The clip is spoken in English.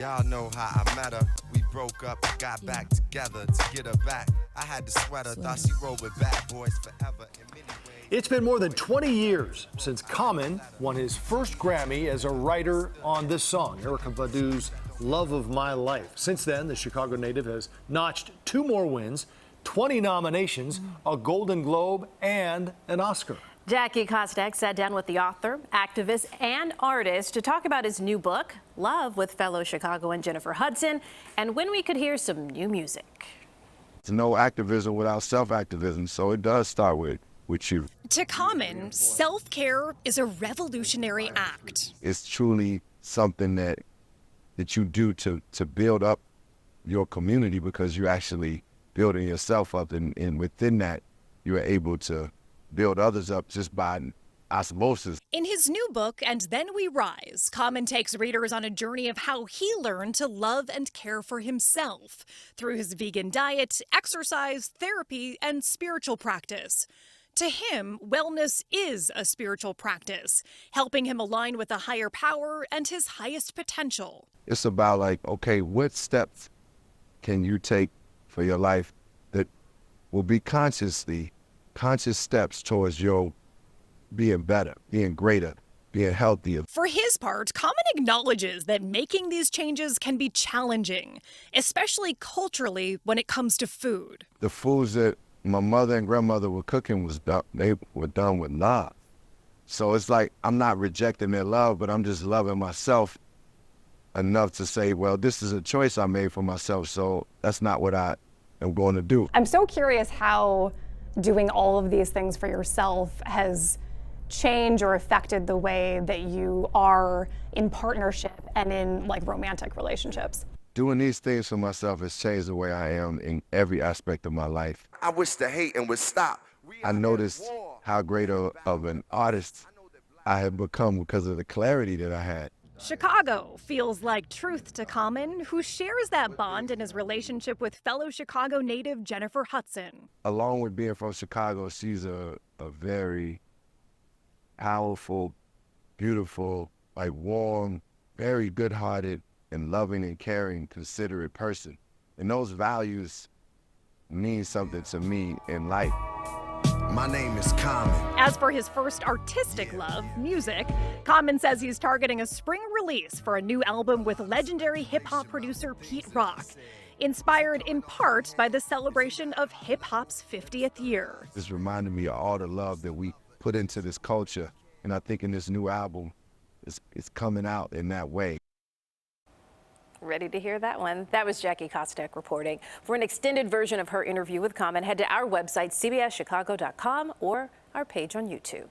Y'all know how I met her. We broke up, got back together to get her back. I had the sweater, thought she rolled with bad boys forever. In many ways. It's been more than 20 years since Common won his first Grammy as a writer on this song, Erykah Badu's Love of My Life. Since then, the Chicago native has notched 2 more wins, 20 nominations, a Golden Globe, and an Oscar. Jackie Kostek sat down with the author, activist, and artist to talk about his new book, Love, with fellow Chicagoan Jennifer Hudson, and when we could hear some new music. There's no activism without self-activism, so it does start with you. To Common, self-care is a revolutionary act. It's truly something that you do to build up your community, because you're actually building yourself up, and within that, you are able to build others up just by osmosis. In his new book, And Then We Rise, Common takes readers on a journey of how he learned to love and care for himself through his vegan diet, exercise, therapy, and spiritual practice. To him, wellness is a spiritual practice, helping him align with a higher power and his highest potential. It's about like, okay, what steps can you take for your life that will be conscious steps towards your being better, being greater, being healthier. For his part, Common acknowledges that making these changes can be challenging, especially culturally when it comes to food. The foods that my mother and grandmother were cooking they were done with love. So it's like, I'm not rejecting their love, but I'm just loving myself enough to say, well, this is a choice I made for myself, so that's not what I am going to do. I'm so curious how doing all of these things for yourself has changed or affected the way that you are in partnership and in like romantic relationships. Doing these things for myself has changed the way I am in every aspect of my life. I wish the hating would stop. I noticed how great of an artist I had become because of the clarity that I had. Chicago feels like truth to Common, who shares that bond in his relationship with fellow Chicago native Jennifer Hudson. Along with being from Chicago, she's a very powerful, beautiful, like warm, very good-hearted, and loving and caring, considerate person. And those values mean something to me in life. My name is Common. As for his first artistic love, music, Common says he's targeting a spring release for a new album with legendary hip-hop producer Pete Rock, inspired in part by the celebration of hip-hop's 50th year. This reminded me of all the love that we put into this culture, and I think in this new album, it's coming out in that way. Ready to hear that one? That was Jackie Kostek reporting. For an extended version of her interview with Common, head to our website, cbschicago.com, or our page on YouTube.